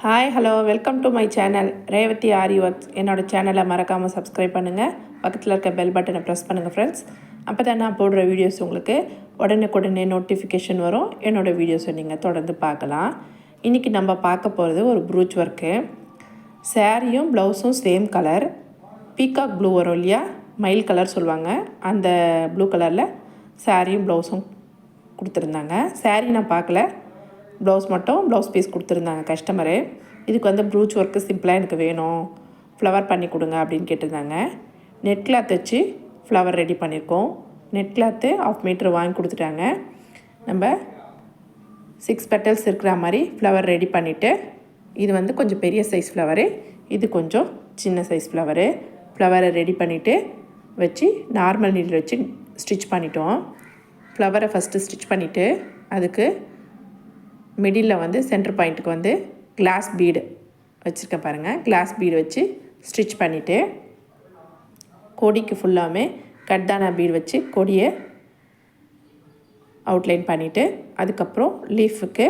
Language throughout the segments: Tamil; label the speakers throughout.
Speaker 1: Hi hello welcome to my channel Revathi aari works. என்னோடய சேனலை மறக்காமல் சப்ஸ்கிரைப் பண்ணுங்கள். பக்கத்தில் இருக்க பெல் பட்டனை ப்ரெஸ் பண்ணுங்கள் ஃப்ரெண்ட்ஸ். அப்போ தான் நான் போடுற வீடியோஸ் உங்களுக்கு உடனுக்குடனே நோட்டிஃபிகேஷன் வரும். என்னோடய வீடியோஸை நீங்கள் தொடர்ந்து பார்க்கலாம். இன்றைக்கி நம்ம பார்க்க போகிறது ஒரு ப்ரூச் ஒர்க்கு. சாரியும் ப்ளவுஸும் சேம் கலர், பீகாக் ப்ளூ வரும் இல்லையா, மயில் கலர் சொல்லுவாங்க, அந்த ப்ளூ கலரில் சாரியும் ப்ளவுஸும் கொடுத்துருந்தாங்க. சாரீ நான் பார்க்கல, ப்ளவுஸ் பீஸ் கொடுத்துருந்தாங்க கஸ்டமரு. இதுக்கு வந்து ப்ரூச் ஒர்க்கு சிம்பிளாக எனக்கு வேணும், ஃப்ளவர் பண்ணி கொடுங்க அப்படின்னு கேட்டிருந்தாங்க. நெட் கிளாத் வச்சு ஃப்ளவர் ரெடி பண்ணியிருக்கோம். நெட் கிளாத்து 1/2 மீட்ரு வாங்கி கொடுத்துட்டாங்க. நம்ம 6 பெட்டல்ஸ் இருக்கிற மாதிரி ஃப்ளவர் ரெடி பண்ணிவிட்டு, இது வந்து கொஞ்சம் பெரிய சைஸ் ஃப்ளவரு, இது கொஞ்சம் சின்ன சைஸ் ஃப்ளவரு. ஃப்ளவரை ரெடி பண்ணிவிட்டு வச்சு நார்மல் நீடில் வச்சு ஸ்டிச் பண்ணிட்டோம். ஃப்ளவரை ஃபஸ்ட்டு ஸ்டிச் பண்ணிவிட்டு அதுக்கு மிடில் வந்து சென்டர் பாயிண்ட்டுக்கு வந்து கிளாஸ் பீடு வச்சுருக்கேன் பாருங்கள். கிளாஸ் பீடு வச்சு ஸ்டிச் பண்ணிவிட்டு கொடிக்கு ஃபுல்லாமே கட்தானா பீடு வச்சு கொடியை அவுட்லைன் பண்ணிவிட்டு, அதுக்கப்புறம் லீஃபுக்கு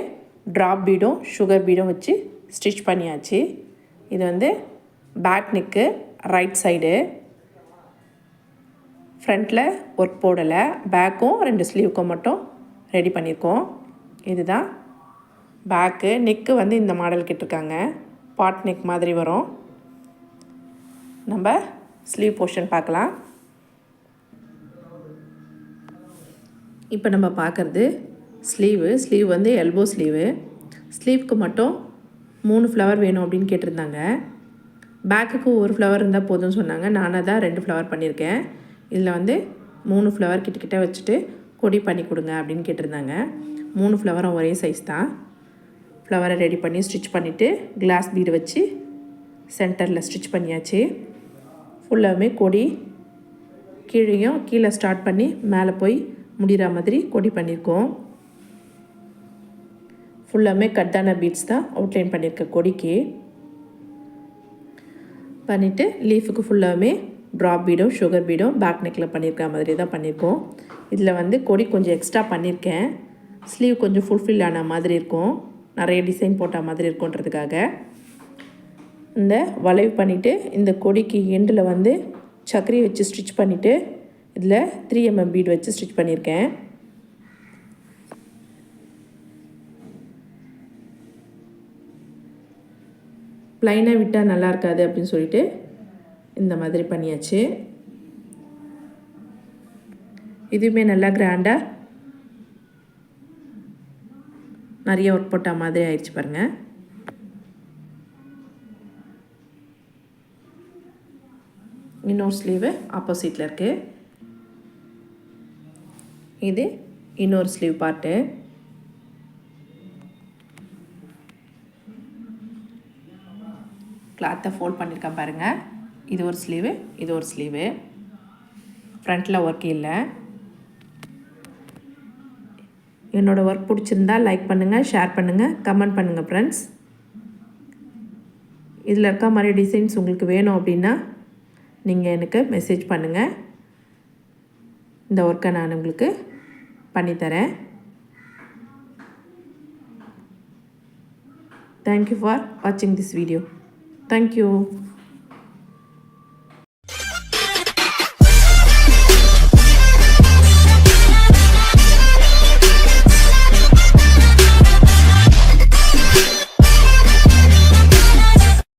Speaker 1: ட்ராப் பீடும் சுகர் பீடும் வச்சு ஸ்டிச் பண்ணியாச்சு. இது வந்து பேக் நெக்கு ரைட் சைடு. ஃப்ரண்ட்டில் ஒர்க் போடலை, பேக்கும் 2 ஸ்லீவுக்கும் மட்டும் ரெடி பண்ணியிருக்கோம். இதுதான் பேக்கு. நெக்கு வந்து இந்த மாடல் கேட்டிருக்காங்க, பாட் நெக் மாதிரி வரும். நம்ம ஸ்லீவ் போர்ஷன் பார்க்கலாம். இப்போ நம்ம பார்க்குறது ஸ்லீவ் வந்து எல்போ ஸ்லீவு. ஸ்லீவுக்கு மட்டும் 3 ஃப்ளவர் வேணும் அப்படின்னு கேட்டிருந்தாங்க. பேக்குக்கு 1 ஃப்ளவர் இருந்தால் போதும்னு சொன்னாங்க. நானாக தான் 2 ஃப்ளவர் பண்ணியிருக்கேன். இதில் வந்து 3 ஃப்ளவர் கிட்டக்கிட்ட வச்சுட்டு கொடி பண்ணி கொடுங்க அப்படின்னு கேட்டிருந்தாங்க. 3 ஃப்ளவரும் ஒரே சைஸ் தான். ஃப்ளவரை ரெடி பண்ணி ஸ்டிச் பண்ணிவிட்டு கிளாஸ் பீடு வச்சு சென்டரில் ஸ்டிச் பண்ணியாச்சு. ஃபுல்லாகவே கொடி கீழே ஸ்டார்ட் பண்ணி மேலே போய் முடிகிற மாதிரி கொடி பண்ணியிருக்கோம். ஃபுல்லாகவே கட்டான பீட்ஸ் தான் அவுட்லைன் பண்ணியிருக்கேன் கொடிக்கு. பண்ணிவிட்டு லீஃபுக்கு ஃபுல்லாகவே ட்ராப் பீடும் சுகர் பீடும் பேக் நெக்கில் பண்ணியிருக்க மாதிரி தான் பண்ணியிருக்கோம். இதில் வந்து கொடி கொஞ்சம் எக்ஸ்ட்ரா பண்ணியிருக்கேன். ஸ்லீவ் கொஞ்சம் ஃபுல்ஃபில் ஆன மாதிரி இருக்கும், நிறைய டிசைன் போட்ட மாதிரி இருக்குன்றதுக்காக. இந்த வளைவு பண்ணிவிட்டு இந்த கொடிக்கு எண்டில் வந்து சக்கரி வச்சு ஸ்டிச் பண்ணிவிட்டு இதில் 3mm பீடு வச்சு ஸ்டிச் பண்ணியிருக்கேன். ப்ளைனாக விட்டால் நல்லா இருக்காது அப்படின்னு சொல்லிட்டு இந்த மாதிரி பண்ணியாச்சு. இதுவுமே நல்லா கிராண்டாக நிறைய ஒர்க் போட்ட மாதிரி ஆயிடுச்சு பாருங்கள். இன்னொரு ஸ்லீவு ஆப்போசிட்டில் இருக்குது. இது இன்னொரு ஸ்லீவ் பார்ட்டு. கிளாத்தை ஃபோல்ட் பண்ணியிருக்கேன் பாருங்கள். இது ஒரு ஸ்லீவு, இது ஒரு ஸ்லீவு. ஃப்ரண்ட்டில் ஒர்க் இல்லை. என்னோடய ஒர்க் பிடிச்சிருந்தா லைக் பண்ணுங்கள், ஷேர் பண்ணுங்கள், கமெண்ட் பண்ணுங்கள் ஃப்ரெண்ட்ஸ். இதில் இருக்க மாதிரி டிசைன்ஸ் உங்களுக்கு வேணும் அப்படின்னா நீங்கள் எனக்கு மெசேஜ் பண்ணுங்கள். இந்த ஒர்க்கை நான் உங்களுக்கு பண்ணித்தரேன். தேங்க்யூ ஃபார் வாட்சிங் திஸ் வீடியோ. தேங்க்யூ.